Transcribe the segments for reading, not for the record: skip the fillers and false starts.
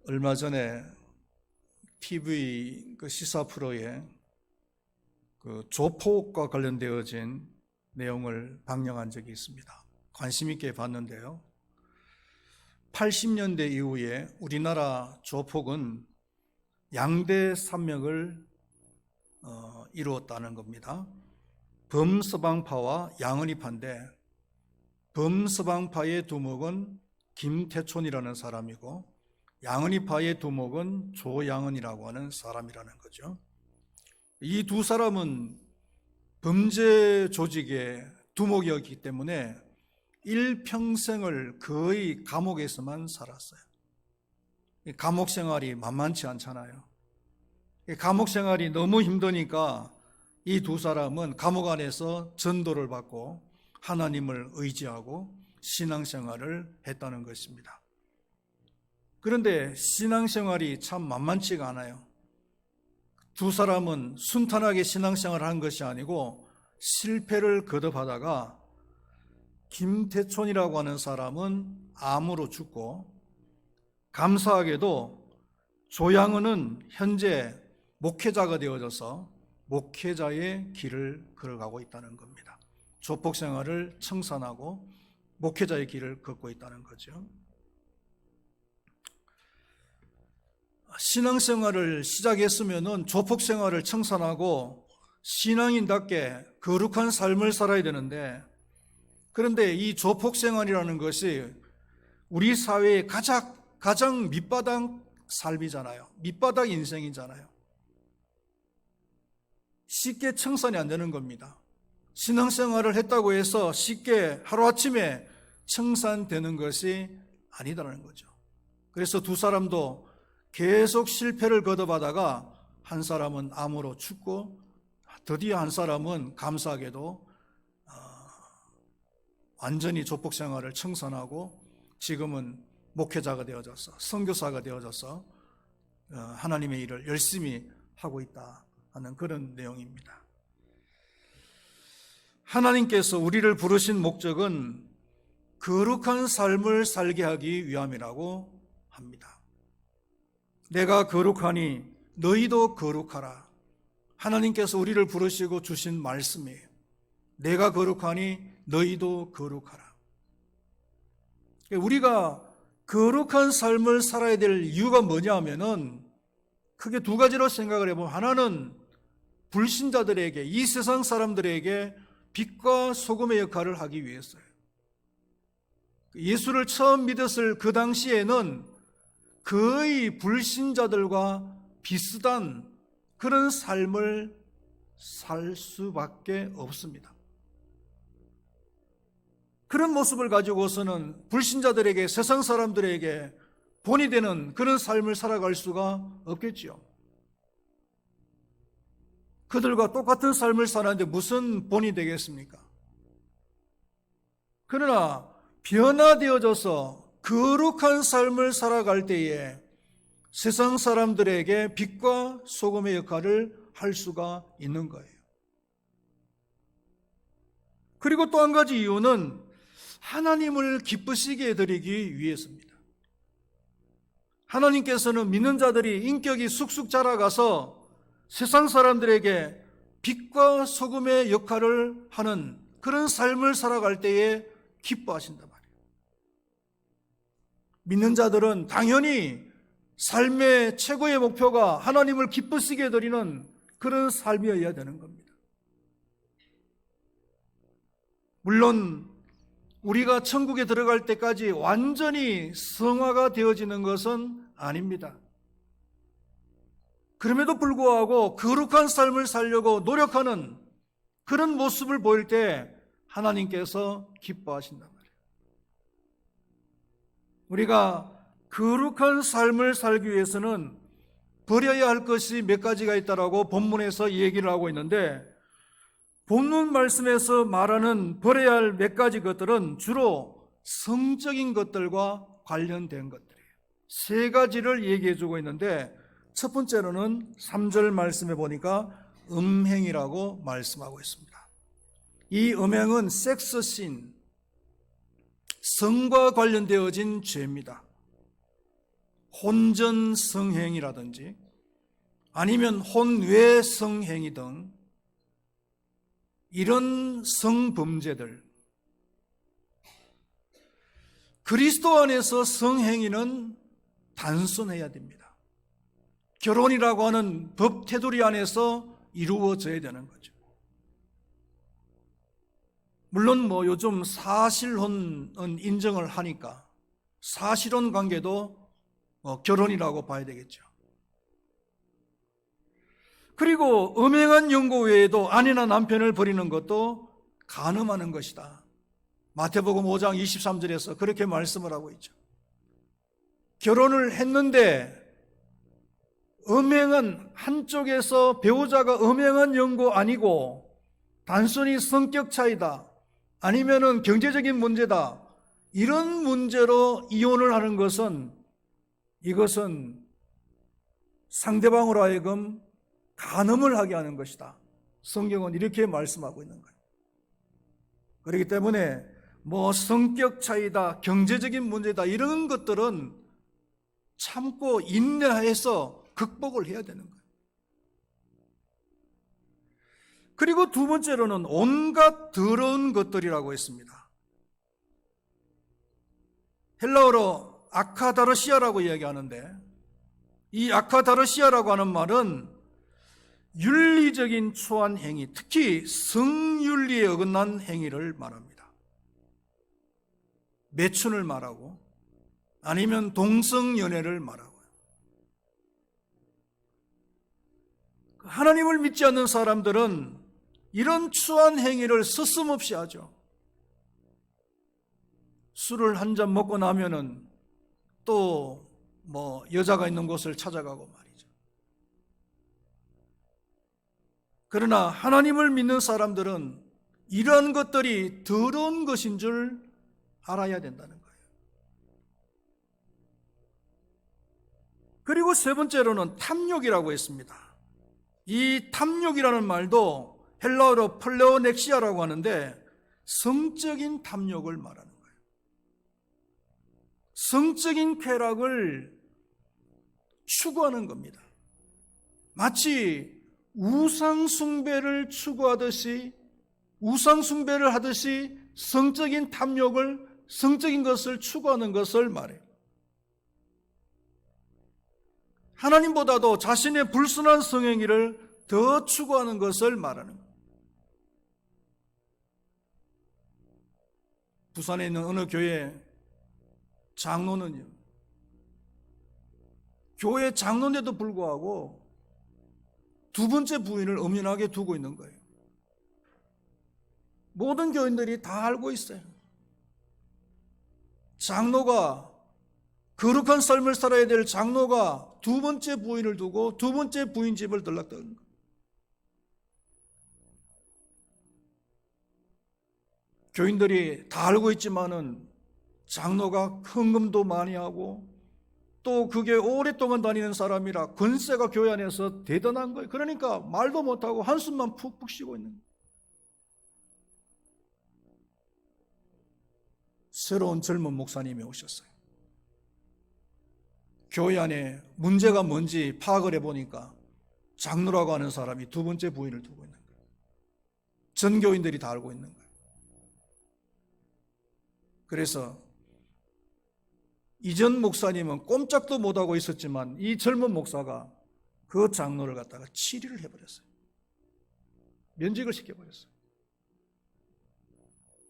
얼마 전에 TV 시사 프로에 조폭과 관련되어진 내용을 방영한 적이 있습니다. 관심 있게 봤는데요. 80년대 이후에 우리나라 조폭은 양대 산맥을 이루었다는 겁니다. 범서방파와 양은이파인데, 범서방파의 두목은 김태촌이라는 사람이고 양은이파의 두목은 조양은이라고 하는 사람이라는 거죠. 이 두 사람은 범죄 조직의 두목이었기 때문에 일평생을 거의 감옥에서만 살았어요. 감옥 생활이 만만치 않잖아요. 감옥 생활이 너무 힘드니까 이 두 사람은 감옥 안에서 전도를 받고 하나님을 의지하고 신앙생활을 했다는 것입니다. 그런데 신앙생활이 참 만만치가 않아요. 두 사람은 순탄하게 신앙생활을 한 것이 아니고 실패를 거듭하다가 김태촌이라고 하는 사람은 암으로 죽고, 감사하게도 조양은은 현재 목회자가 되어져서 목회자의 길을 걸어가고 있다는 겁니다. 조폭 생활을 청산하고 목회자의 길을 걷고 있다는 거죠. 신앙생활을 시작했으면 조폭 생활을 청산하고 신앙인답게 거룩한 삶을 살아야 되는데, 그런데 이 조폭 생활이라는 것이 우리 사회의 가장 밑바닥 삶이잖아요. 밑바닥 인생이잖아요. 쉽게 청산이 안 되는 겁니다. 신앙생활을 했다고 해서 쉽게 하루아침에 청산되는 것이 아니다라는 거죠. 그래서 두 사람도 계속 실패를 거듭하다가 한 사람은 암으로 죽고, 드디어 한 사람은 감사하게도 완전히 조폭 생활을 청산하고 지금은 목회자가 되어져서, 선교사가 되어져서 하나님의 일을 열심히 하고 있다 하는 그런 내용입니다. 하나님께서 우리를 부르신 목적은 거룩한 삶을 살게 하기 위함이라고 합니다. 내가 거룩하니 너희도 거룩하라. 하나님께서 우리를 부르시고 주신 말씀이에요. 내가 거룩하니 너희도 거룩하라. 우리가 거룩한 삶을 살아야 될 이유가 뭐냐 하면은 크게 두 가지로 생각을 해보면, 하나는 불신자들에게, 이 세상 사람들에게 빛과 소금의 역할을 하기 위해서요. 예수를 처음 믿었을 그 당시에는 거의 불신자들과 비슷한 그런 삶을 살 수밖에 없습니다. 그런 모습을 가지고서는 불신자들에게, 세상 사람들에게 본이 되는 그런 삶을 살아갈 수가 없겠지요. 그들과 똑같은 삶을 사는데 무슨 본이 되겠습니까? 그러나 변화되어져서 거룩한 삶을 살아갈 때에 세상 사람들에게 빛과 소금의 역할을 할 수가 있는 거예요. 그리고 또 한 가지 이유는 하나님을 기쁘시게 해드리기 위해서입니다. 하나님께서는 믿는 자들이 인격이 쑥쑥 자라가서 세상 사람들에게 빛과 소금의 역할을 하는 그런 삶을 살아갈 때에 기뻐하신단 말이에요. 믿는 자들은 당연히 삶의 최고의 목표가 하나님을 기쁘시게 해드리는 그런 삶이어야 되는 겁니다. 물론 우리가 천국에 들어갈 때까지 완전히 성화가 되어지는 것은 아닙니다. 그럼에도 불구하고 거룩한 삶을 살려고 노력하는 그런 모습을 보일 때 하나님께서 기뻐하신단 말이에요. 우리가 거룩한 삶을 살기 위해서는 버려야 할 것이 몇 가지가 있다라고 본문에서 얘기를 하고 있는데, 본문 말씀에서 말하는 버려야 할 몇 가지 것들은 주로 성적인 것들과 관련된 것들이에요. 세 가지를 얘기해 주고 있는데, 첫 번째로는 3절 말씀에 보니까 음행이라고 말씀하고 있습니다. 이 음행은 섹스신, 성과 관련되어진 죄입니다. 혼전 성행이라든지 아니면 혼외 성행위 등 이런 성범죄들, 그리스도 안에서 성행위는 단순해야 됩니다. 결혼이라고 하는 법 테두리 안에서 이루어져야 되는 거죠. 물론 요즘 사실혼은 인정을 하니까 사실혼 관계도 결혼이라고 봐야 되겠죠. 그리고 음행한 연고 외에도 아내나 남편을 버리는 것도 간음하는 것이다. 마태복음 5장 23절에서 그렇게 말씀을 하고 있죠. 결혼을 했는데 음행은 한쪽에서 배우자가 음행한 연고 아니고 단순히 성격 차이다, 아니면은 경제적인 문제다, 이런 문제로 이혼을 하는 것은, 이것은 상대방으로 하여금 간음을 하게 하는 것이다. 성경은 이렇게 말씀하고 있는 거예요. 그렇기 때문에 성격 차이다, 경제적인 문제다, 이런 것들은 참고 인내해서 극복을 해야 되는 거예요. 그리고 두 번째로는 온갖 더러운 것들이라고 했습니다. 헬라어로 아카다르시아라고 이야기하는데, 이 아카다르시아라고 하는 말은 윤리적인 초한 행위, 특히 성윤리에 어긋난 행위를 말합니다. 매춘을 말하고 아니면 동성연애를 말하고요. 하나님을 믿지 않는 사람들은 이런 추한 행위를 서슴없이 하죠. 술을 한 잔 먹고 나면은 또 여자가 있는 곳을 찾아가고 말이죠. 그러나 하나님을 믿는 사람들은 이러한 것들이 더러운 것인 줄 알아야 된다는 거예요. 그리고 세 번째로는 탐욕이라고 했습니다. 이 탐욕이라는 말도 헬라어로 플레오넥시아라고 하는데 성적인 탐욕을 말하는 거예요. 성적인 쾌락을 추구하는 겁니다. 마치 우상숭배를 추구하듯이, 우상숭배를 하듯이 성적인 탐욕을, 성적인 것을 추구하는 것을 말해요. 하나님보다도 자신의 불순한 성행위를 더 추구하는 것을 말하는 거예요. 부산에 있는 어느 교회 장로는요, 교회 장로인데도 불구하고 두 번째 부인을 엄연하게 두고 있는 거예요. 모든 교인들이 다 알고 있어요. 장로가, 거룩한 삶을 살아야 될 장로가 두 번째 부인을 두고 두 번째 부인 집을 들락거리는 거예요. 교인들이 다 알고 있지만은 장로가 헌금도 많이 하고 또 그게 오랫동안 다니는 사람이라 권세가 교회 안에서 대단한 거예요. 그러니까 말도 못하고 한숨만 푹푹 쉬고 있는 거예요. 새로운 젊은 목사님이 오셨어요. 교회 안에 문제가 뭔지 파악을 해보니까 장로라고 하는 사람이 두 번째 부인을 두고 있는 거예요. 전 교인들이 다 알고 있는 거예요. 그래서 이전 목사님은 꼼짝도 못하고 있었지만 이 젊은 목사가 그 장로를 갖다가 치리를 해버렸어요. 면직을 시켜버렸어요.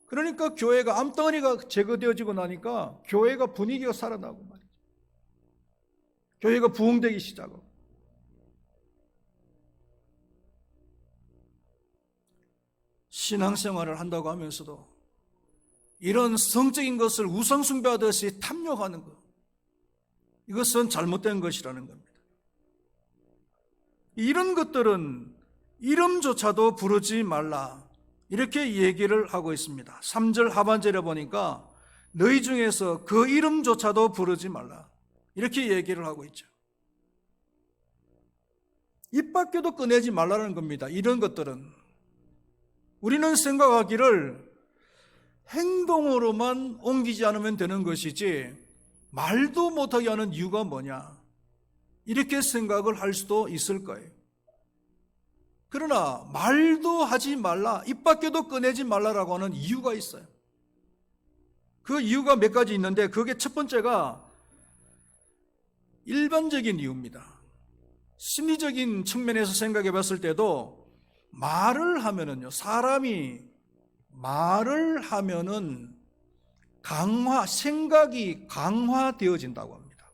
그러니까 교회가 암덩어리가 제거되어지고 나니까 교회가 분위기가 살아나고 말이죠. 교회가 부흥되기 시작하고. 신앙생활을 한다고 하면서도 이런 성적인 것을 우상숭배하듯이 탐욕하는 것, 이것은 잘못된 것이라는 겁니다. 이런 것들은 이름조차도 부르지 말라, 이렇게 얘기를 하고 있습니다. 3절 하반절에 보니까 너희 중에서 그 이름조차도 부르지 말라, 이렇게 얘기를 하고 있죠. 입 밖에도 꺼내지 말라는 겁니다. 이런 것들은 우리는 생각하기를 행동으로만 옮기지 않으면 되는 것이지 말도 못하게 하는 이유가 뭐냐? 이렇게 생각을 할 수도 있을 거예요. 그러나 말도 하지 말라, 입 밖에도 꺼내지 말라라고 하는 이유가 있어요. 그 이유가 몇 가지 있는데 그게 첫 번째가 일반적인 이유입니다. 심리적인 측면에서 생각해 봤을 때도 말을 하면은요, 사람이 말을 하면은 생각이 강화되어진다고 합니다.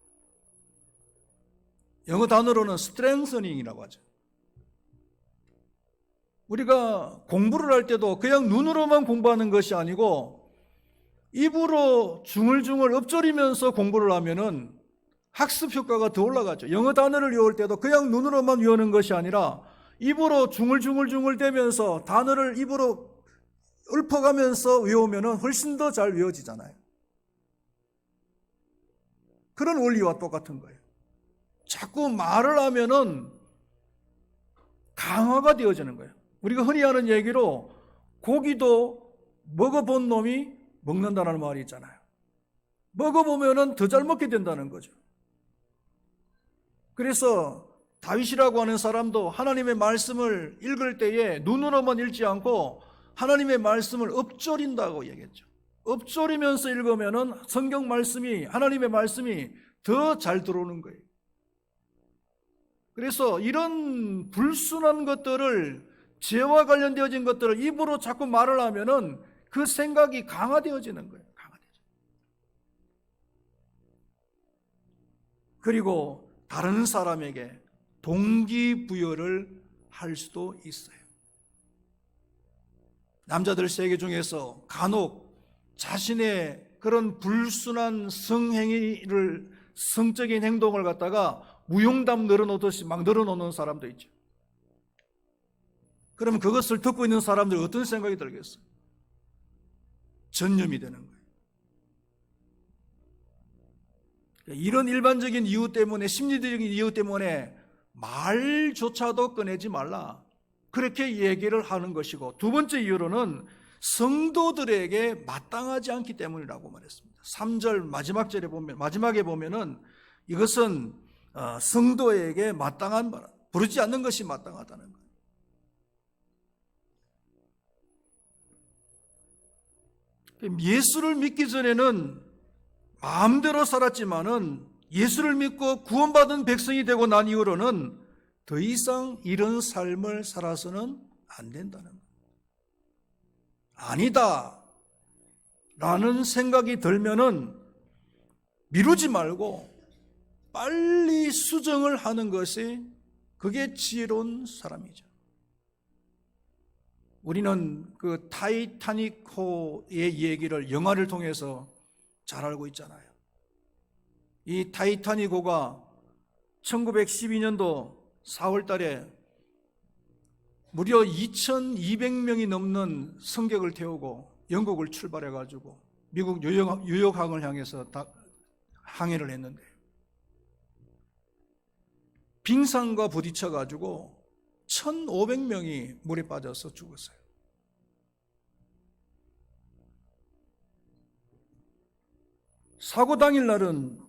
영어 단어로는 스트렝서닝이라고 하죠. 우리가 공부를 할 때도 그냥 눈으로만 공부하는 것이 아니고 입으로 중얼중얼 읊조리면서 공부를 하면은 학습 효과가 더 올라가죠. 영어 단어를 외울 때도 그냥 눈으로만 외우는 것이 아니라 입으로 중얼중얼 대면서 단어를 입으로 읊어가면서 외우면은 훨씬 더 잘 외워지잖아요. 그런 원리와 똑같은 거예요. 자꾸 말을 하면은 강화가 되어지는 거예요. 우리가 흔히 하는 얘기로 고기도 먹어본 놈이 먹는다는 말이 있잖아요. 먹어보면은 더 잘 먹게 된다는 거죠. 그래서 다윗이라고 하는 사람도 하나님의 말씀을 읽을 때에 눈으로만 읽지 않고 하나님의 말씀을 읊조린다고 얘기했죠. 읊조리면서 읽으면은 성경 말씀이, 하나님의 말씀이 더 잘 들어오는 거예요. 그래서 이런 불순한 것들을, 죄와 관련되어진 것들을 입으로 자꾸 말을 하면은 그 생각이 강화되어지는 거예요. 그리고 다른 사람에게 동기부여를 할 수도 있어요. 남자들 세계 중에서 간혹 자신의 그런 불순한 성행위를, 성적인 행동을 갖다가 무용담 늘어놓듯이 막 늘어놓는 사람도 있죠. 그러면 그것을 듣고 있는 사람들 어떤 생각이 들겠어요? 전염이 되는 거예요. 이런 일반적인 이유 때문에, 심리적인 이유 때문에 말조차도 꺼내지 말라, 그렇게 얘기를 하는 것이고, 두 번째 이유로는 성도들에게 마땅하지 않기 때문이라고 말했습니다. 3절 마지막에 보면은 이것은 성도에게 마땅한 말, 부르지 않는 것이 마땅하다는 거예요. 예수를 믿기 전에는 마음대로 살았지만은 예수를 믿고 구원받은 백성이 되고 난 이후로는 더 이상 이런 삶을 살아서는 안 된다는 거예요. 아니다 라는 생각이 들면은 미루지 말고 빨리 수정을 하는 것이, 그게 지혜로운 사람이죠. 우리는 그 타이타닉호의 얘기를 영화를 통해서 잘 알고 있잖아요. 이 타이타닉호가 1912년도 4월 달에 무려 2,200명이 넘는 승객을 태우고 영국을 출발해가지고 미국 뉴욕항을 향해서 항해를 했는데 빙산과 부딪혀가지고 1,500명이 물에 빠져서 죽었어요. 사고 당일날은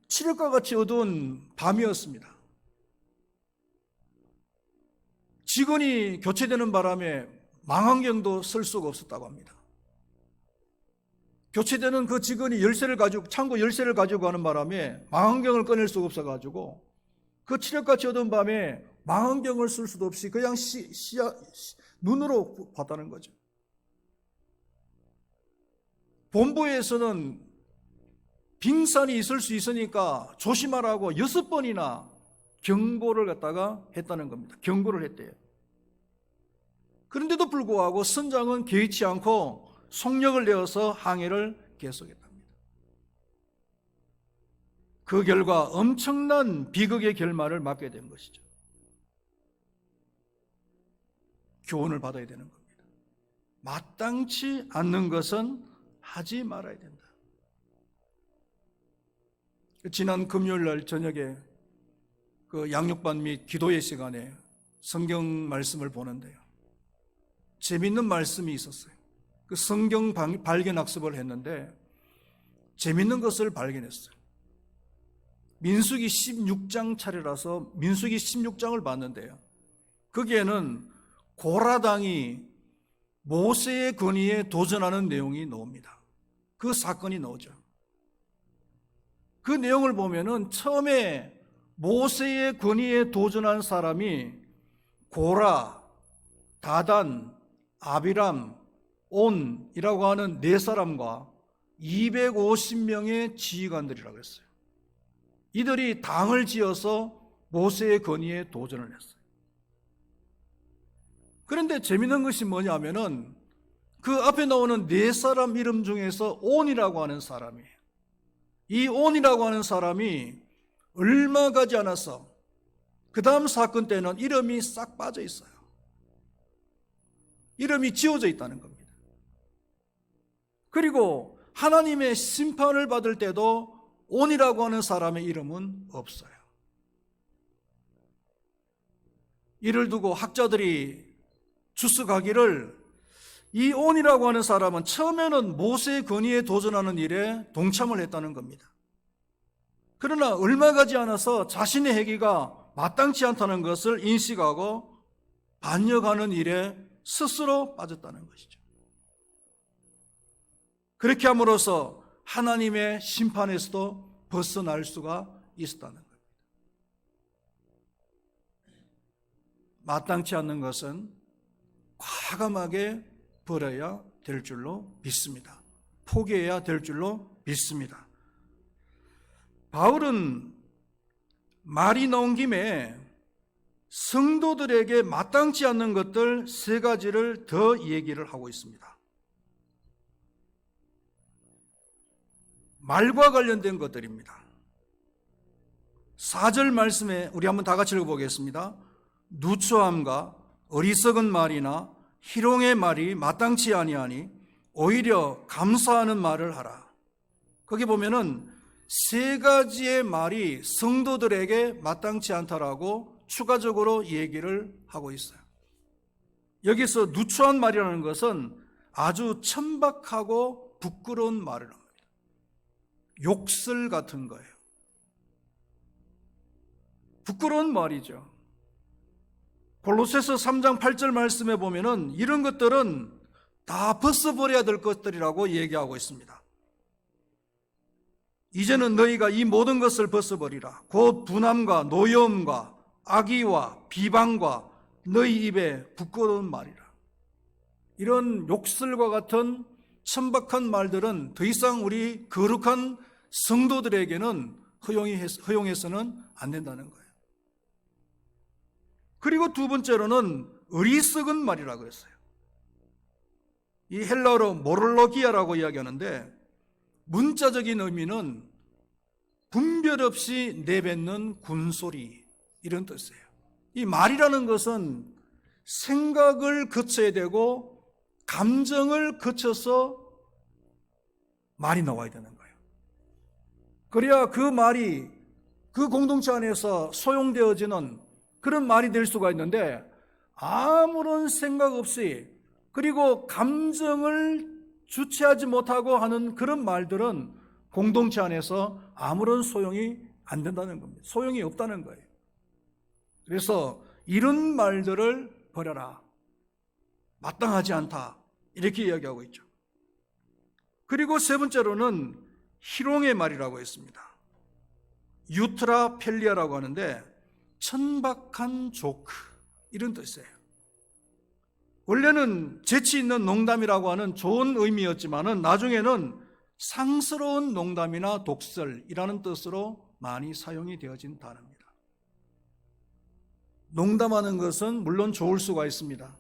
칠흑과 같이 어두운 밤이었습니다. 직원이 교체되는 바람에 망원경도 쓸 수가 없었다고 합니다. 교체되는 그 직원이 창고 열쇠를 가지고 가는 바람에 망원경을 꺼낼 수가 없어가지고 그 칠흑같이 어두운 밤에 망원경을 쓸 수도 없이 그냥 눈으로 봤다는 거죠. 본부에서는 빙산이 있을 수 있으니까 조심하라고 6번이나 경고를 갖다가 했다는 겁니다. 경고를 했대요. 그런데도 불구하고 선장은 개의치 않고 속력을 내어서 항해를 계속했답니다. 그 결과 엄청난 비극의 결말을 맞게 된 것이죠. 교훈을 받아야 되는 겁니다. 마땅치 않는 것은 하지 말아야 된다. 지난 금요일 날 저녁에 그 양육반 및 기도의 시간에 성경 말씀을 보는데요, 재밌는 말씀이 있었어요. 그 성경 발견 학습을 했는데 재밌는 것을 발견했어요. 민수기 16장 차례라서 민수기 16장을 봤는데요. 거기에는 고라당이 모세의 권위에 도전하는 내용이 나옵니다. 그 사건이 나오죠. 그 내용을 보면은 처음에 모세의 권위에 도전한 사람이 고라, 다단, 아비람, 온이라고 하는 네 사람과 250명의 지휘관들이라고 했어요. 이들이 당을 지어서 모세의 권위에 도전을 했어요. 그런데 재미있는 것이 뭐냐면은 그 앞에 나오는 네 사람 이름 중에서 온이라고 하는 사람이에요. 이 온이라고 하는 사람이 얼마 가지 않아서 그 다음 사건 때는 이름이 싹 빠져 있어요. 이름이 지워져 있다는 겁니다. 그리고 하나님의 심판을 받을 때도 온이라고 하는 사람의 이름은 없어요. 이를 두고 학자들이 추측하기를 이 온이라고 하는 사람은 처음에는 모세의 권위에 도전하는 일에 동참을 했다는 겁니다. 그러나 얼마 가지 않아서 자신의 행위가 마땅치 않다는 것을 인식하고 반역하는 일에 스스로 빠졌다는 것이죠. 그렇게 함으로써 하나님의 심판에서도 벗어날 수가 있었다는 겁니다. 마땅치 않는 것은 과감하게 버려야 될 줄로 믿습니다. 포기해야 될 줄로 믿습니다. 바울은 말이 나온 김에 성도들에게 마땅치 않는 것들 세 가지를 더 얘기를 하고 있습니다. 말과 관련된 것들입니다. 4절 말씀에 우리 한번 다 같이 읽어보겠습니다. 누추함과 어리석은 말이나 희롱의 말이 마땅치 아니하니 오히려 감사하는 말을 하라. 거기 보면은 세 가지의 말이 성도들에게 마땅치 않다라고 추가적으로 얘기를 하고 있어요. 여기서 누추한 말이라는 것은 아주 천박하고 부끄러운 말을 합니다. 욕설 같은 거예요. 부끄러운 말이죠. 골로새서 3장 8절 말씀에 보면은 이런 것들은 다 벗어버려야 될 것들이라고 얘기하고 있습니다. 이제는 너희가 이 모든 것을 벗어버리라. 곧 분함과 노여움과 악의와 비방과 너희 입에 부끄러운 말이라. 이런 욕설과 같은 천박한 말들은 더 이상 우리 거룩한 성도들에게는 허용해서는 안 된다는 거예요. 그리고 두 번째로는 어리석은 말이라고 했어요. 이 헬라어로 모롤로기아라고 이야기하는데 문자적인 의미는 분별 없이 내뱉는 군소리 이런 뜻이에요. 이 말이라는 것은 생각을 거쳐야 되고 감정을 거쳐서 말이 나와야 되는 거예요. 그래야 그 말이 그 공동체 안에서 소용되어지는 그런 말이 될 수가 있는데 아무런 생각 없이 그리고 감정을 주체하지 못하고 하는 그런 말들은 공동체 안에서 아무런 소용이 안 된다는 겁니다. 소용이 없다는 거예요. 그래서 이런 말들을 버려라. 마땅하지 않다. 이렇게 이야기하고 있죠. 그리고 세 번째로는 희롱의 말이라고 했습니다. 유트라 펠리아라고 하는데 천박한 조크 이런 뜻이에요. 원래는 재치 있는 농담이라고 하는 좋은 의미였지만은 나중에는 상스러운 농담이나 독설이라는 뜻으로 많이 사용이 되어진 단어입니다. 농담하는 것은 물론 좋을 수가 있습니다.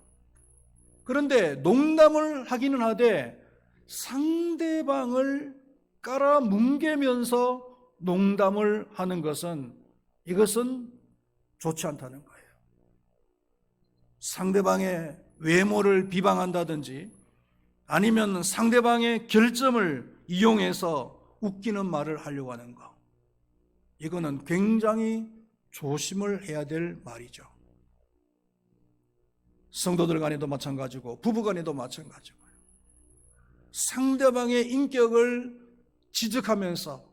그런데 농담을 하기는 하되 상대방을 깔아뭉개면서 농담을 하는 것은 이것은 좋지 않다는 거예요. 상대방의 외모를 비방한다든지 아니면 상대방의 결점을 이용해서 웃기는 말을 하려고 하는 것, 이거는 굉장히 조심을 해야 될 말이죠. 성도들 간에도 마찬가지고 부부 간에도 마찬가지고 상대방의 인격을 지적하면서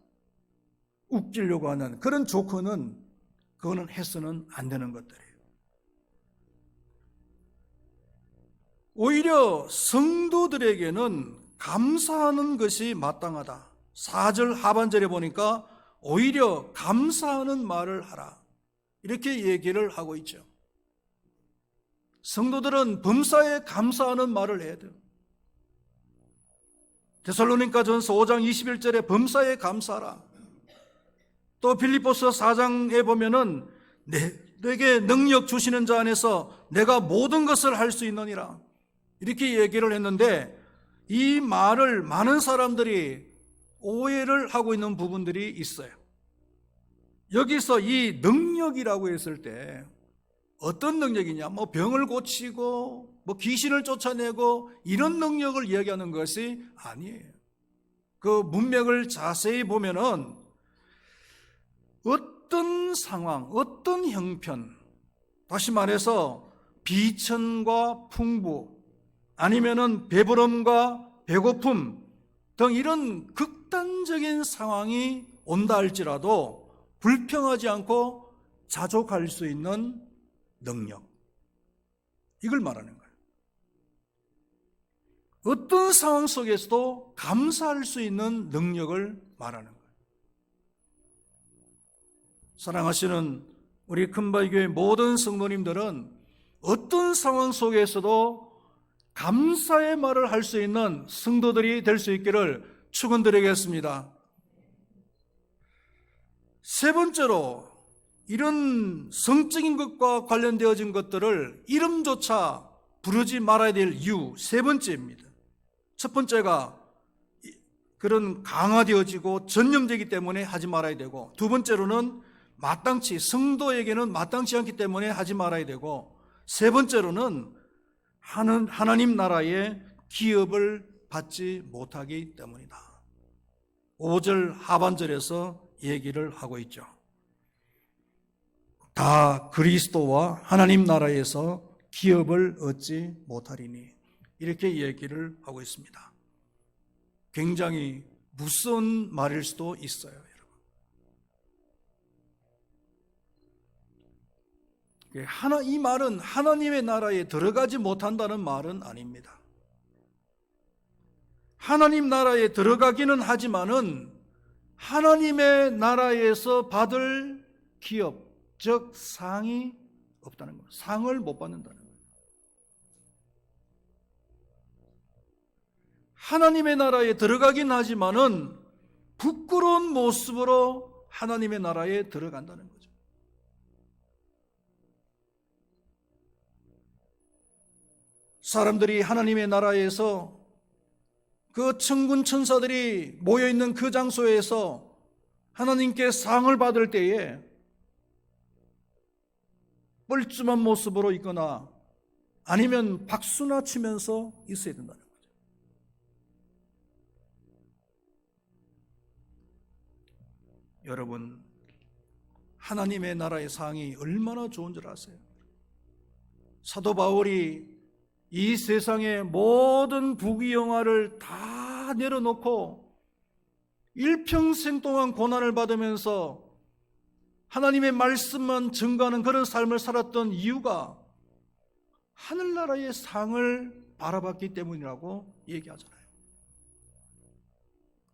웃기려고 하는 그런 조커는 그거는 해서는 안 되는 것들이에요. 오히려 성도들에게는 감사하는 것이 마땅하다. 4절 하반절에 보니까 오히려 감사하는 말을 하라, 이렇게 얘기를 하고 있죠. 성도들은 범사에 감사하는 말을 해야 돼요. 데살로니가전서 5장 21절에 범사에 감사하라. 또 빌립보서 4장에 보면은 내게 능력 주시는 자 안에서 내가 모든 것을 할 수 있느니라, 이렇게 얘기를 했는데, 이 말을 많은 사람들이 오해를 하고 있는 부분들이 있어요. 여기서 이 능력이라고 했을 때 어떤 능력이냐, 뭐 병을 고치고 뭐 귀신을 쫓아내고 이런 능력을 이야기하는 것이 아니에요. 그 문맥을 자세히 보면은 어떤 상황, 어떤 형편, 다시 말해서 비천과 풍부, 아니면은 배부름과 배고픔 등 이런 극단적인 상황이 온다 할지라도 불평하지 않고 자족할 수 있는 능력, 이걸 말하는 거예요. 어떤 상황 속에서도 감사할 수 있는 능력을 말하는 거예요. 사랑하시는 우리 큰바위교회 모든 성도님들은 어떤 상황 속에서도 감사의 말을 할 수 있는 성도들이 될 수 있기를 축원드리겠습니다. 세 번째로, 이런 성적인 것과 관련되어진 것들을 이름조차 부르지 말아야 될 이유 세 번째입니다. 첫 번째가 그런 강화되어지고 전념되기 때문에 하지 말아야 되고, 두 번째로는 성도에게는 마땅치 않기 때문에 하지 말아야 되고, 세 번째로는 하나님 나라의 기업을 받지 못하기 때문이다. 5절 하반절에서 얘기를 하고 있죠. 다 그리스도와 하나님 나라에서 기업을 얻지 못하리니, 이렇게 얘기를 하고 있습니다. 굉장히 무서운 말일 수도 있어요, 여러분. 이 말은 하나님의 나라에 들어가지 못한다는 말은 아닙니다. 하나님 나라에 들어가기는 하지만은 하나님의 나라에서 받을 기업, 즉 상이 없다는 거예요. 상을 못 받는다는 거예요. 하나님의 나라에 들어가긴 하지만은 부끄러운 모습으로 하나님의 나라에 들어간다는 거죠. 사람들이 하나님의 나라에서 그 천군 천사들이 모여있는 그 장소에서 하나님께 상을 받을 때에 뻘쭘한 모습으로 있거나 아니면 박수나 치면서 있어야 된다는 거죠. 여러분, 하나님의 나라의 상이 얼마나 좋은 줄 아세요? 사도 바울이 이 세상의 모든 부귀영화를 다 내려놓고 일평생 동안 고난을 받으면서 하나님의 말씀만 증거하는 그런 삶을 살았던 이유가 하늘나라의 상을 바라봤기 때문이라고 얘기하잖아요.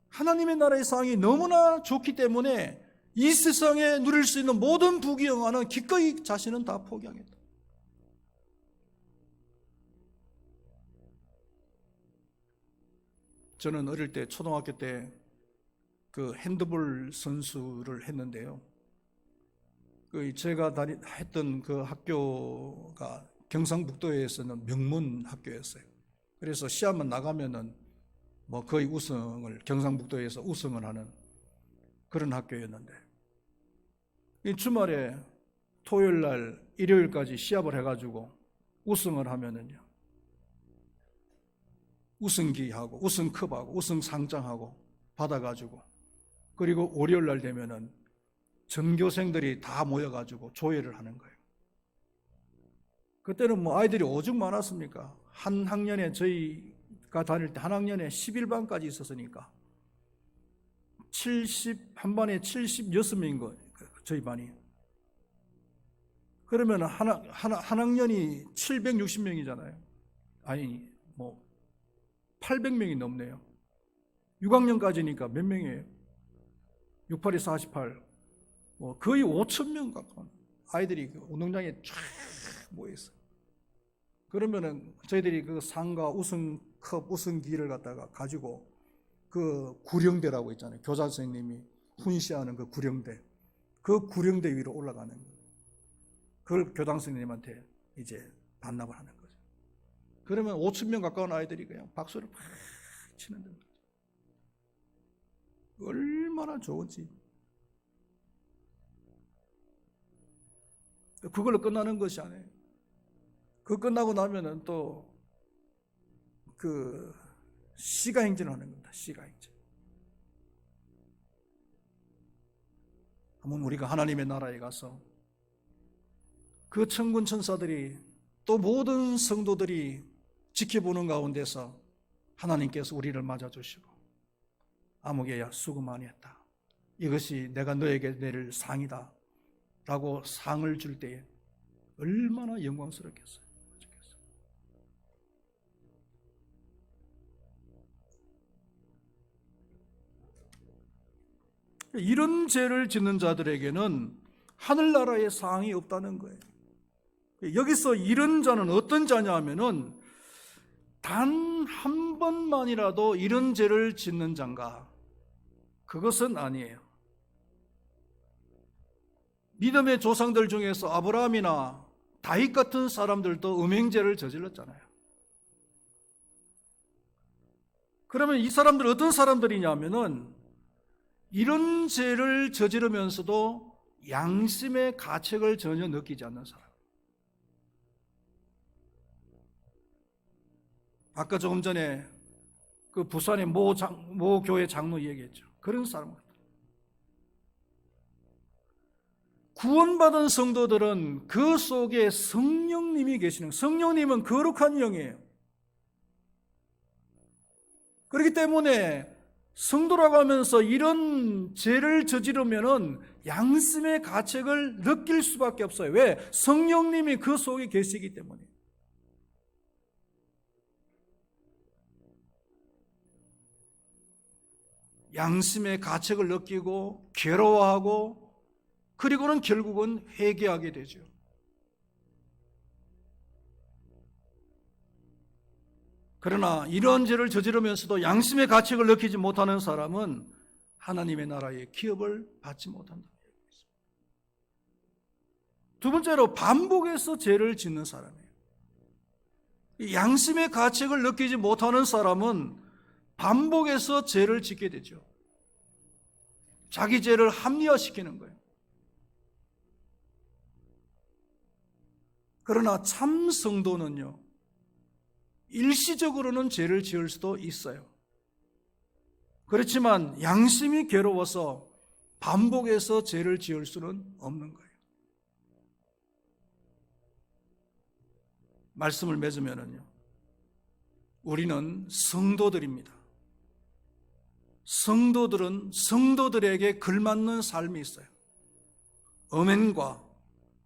하나님의 나라의 상이 너무나 좋기 때문에 이 세상에 누릴 수 있는 모든 부귀영화는 기꺼이 자신은 다 포기하겠다. 저는 어릴 때, 초등학교 때 그 핸드볼 선수를 했는데요. 제가 했던 그 학교가 경상북도에서는 명문 학교였어요. 그래서 시합만 나가면은 뭐 거의 경상북도에서 우승을 하는 그런 학교였는데, 이 주말에 토요일 날 일요일까지 시합을 해가지고 우승을 하면은요, 우승기하고 우승컵하고 우승상장하고 받아가지고, 그리고 월요일 날 되면은 전교생들이 다 모여가지고 조회를 하는 거예요. 그때는 뭐 아이들이 오죽 많았습니까? 한 학년에, 저희가 다닐 때 한 학년에 11반까지 있었으니까 한 반에 76명인 거예요. 저희 반이. 그러면 한 학년이 760명이잖아요. 아니, 800명이 넘네요. 6학년까지니까 몇 명이에요? 68이 48. 거의 5,000명 가까운 아이들이 그 운동장에 쫙 모여있어요. 그러면은 저희들이 그 상과 우승컵, 우승기를 갖다가 가지고 그 구령대라고 있잖아요. 교사 선생님이 훈시하는 그 구령대. 그 구령대 위로 올라가는 거예요. 그걸 교장 선생님한테 이제 반납을 하는 거죠. 그러면 5,000명 가까운 아이들이 그냥 박수를 팍 치는 거죠. 얼마나 좋은지. 그걸로 끝나는 것이 아니에요. 그 끝나고 나면은 또 그 시가행진을 하는 겁니다. 시가행진. 한번 우리가 하나님의 나라에 가서 그 천군 천사들이 또 모든 성도들이 지켜보는 가운데서 하나님께서 우리를 맞아주시고 아무개야 수고 많이 했다. 이것이 내가 너에게 내릴 상이다. 라고 상을 줄 때에 얼마나 영광스럽겠어요. 이런 죄를 짓는 자들에게는 하늘나라의 상이 없다는 거예요. 여기서 이런 자는 어떤 자냐 하면은 단 한 번만이라도 이런 죄를 짓는 자인가? 그것은 아니에요. 믿음의 조상들 중에서 아브라함이나 다윗 같은 사람들도 음행죄를 저질렀잖아요. 그러면 이 사람들 어떤 사람들이냐면은 이런 죄를 저지르면서도 양심의 가책을 전혀 느끼지 않는 사람. 아까 조금 전에 그 부산의 모 교회 장로 얘기했죠. 그런 사람 같아요. 구원받은 성도들은 그 속에 성령님이 계시는, 성령님은 거룩한 영이에요. 그렇기 때문에 성도라고 하면서 이런 죄를 저지르면은 양심의 가책을 느낄 수밖에 없어요. 왜? 성령님이 그 속에 계시기 때문에. 양심의 가책을 느끼고 괴로워하고 그리고는 결국은 회개하게 되죠. 그러나 이런 죄를 저지르면서도 양심의 가책을 느끼지 못하는 사람은 하나님의 나라의 기업을 받지 못한다. 두 번째로 반복해서 죄를 짓는 사람이에요. 양심의 가책을 느끼지 못하는 사람은 반복해서 죄를 짓게 되죠. 자기 죄를 합리화시키는 거예요. 그러나 참 성도는요, 일시적으로는 죄를 지을 수도 있어요. 그렇지만 양심이 괴로워서 반복해서 죄를 지을 수는 없는 거예요. 말씀을 맺으면은요, 우리는 성도들입니다. 성도들은 성도들에게 걸맞는 삶이 있어요. 음행과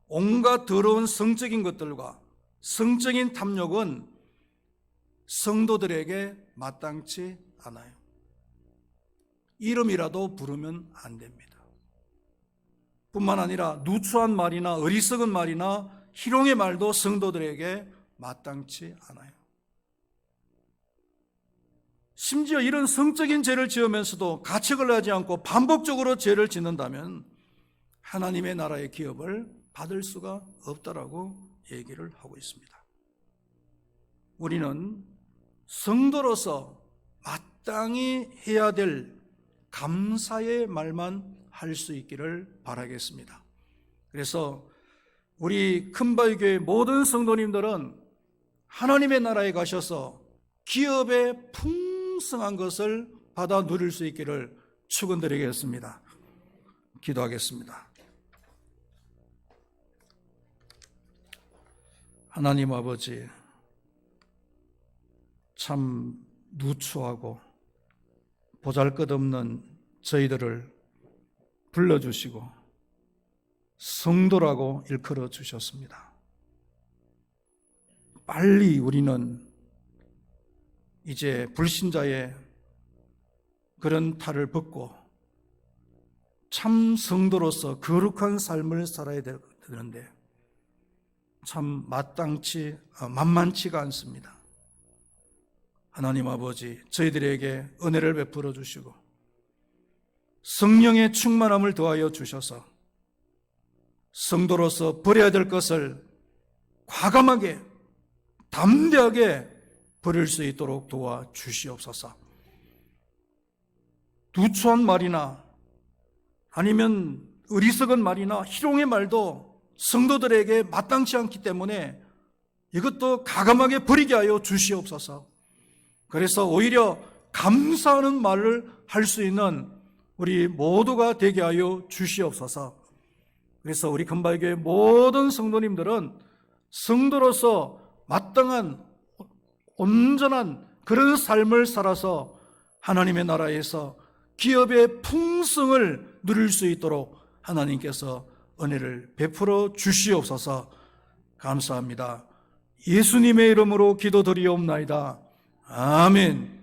온갖 더러운 성적인 것들과 성적인 탐욕은 성도들에게 마땅치 않아요. 이름이라도 부르면 안 됩니다. 뿐만 아니라 누추한 말이나 어리석은 말이나 희롱의 말도 성도들에게 마땅치 않아요. 심지어 이런 성적인 죄를 지으면서도 가책을 하지 않고 반복적으로 죄를 짓는다면 하나님의 나라의 기업을 받을 수가 없다라고 얘기를 하고 있습니다. 우리는 성도로서 마땅히 해야 될 감사의 말만 할 수 있기를 바라겠습니다. 그래서 우리 큰바위교회 모든 성도님들은 하나님의 나라에 가셔서 기업의 풍성한 것을 받아 누릴 수 있기를 축원드리겠습니다. 기도하겠습니다. 하나님 아버지, 참 누추하고 보잘것없는 저희들을 불러주시고 성도라고 일컬어 주셨습니다. 빨리 우리는 이제 불신자의 그런 탈을 벗고 참 성도로서 거룩한 삶을 살아야 되는데 참 만만치가 않습니다. 하나님 아버지, 저희들에게 은혜를 베풀어 주시고 성령의 충만함을 더하여 주셔서 성도로서 버려야 될 것을 과감하게 담대하게 버릴 수 있도록 도와주시옵소서. 누추한 말이나 아니면 어리석은 말이나 희롱의 말도 성도들에게 마땅치 않기 때문에 이것도 과감하게 버리게 하여 주시옵소서. 그래서 오히려 감사하는 말을 할 수 있는 우리 모두가 되게 하여 주시옵소서. 그래서 우리 금발교회 모든 성도님들은 성도로서 마땅한 온전한 그런 삶을 살아서 하나님의 나라에서 기업의 풍성을 누릴 수 있도록 하나님께서 은혜를 베풀어 주시옵소서. 감사합니다. 예수님의 이름으로 기도드리옵나이다. 아멘.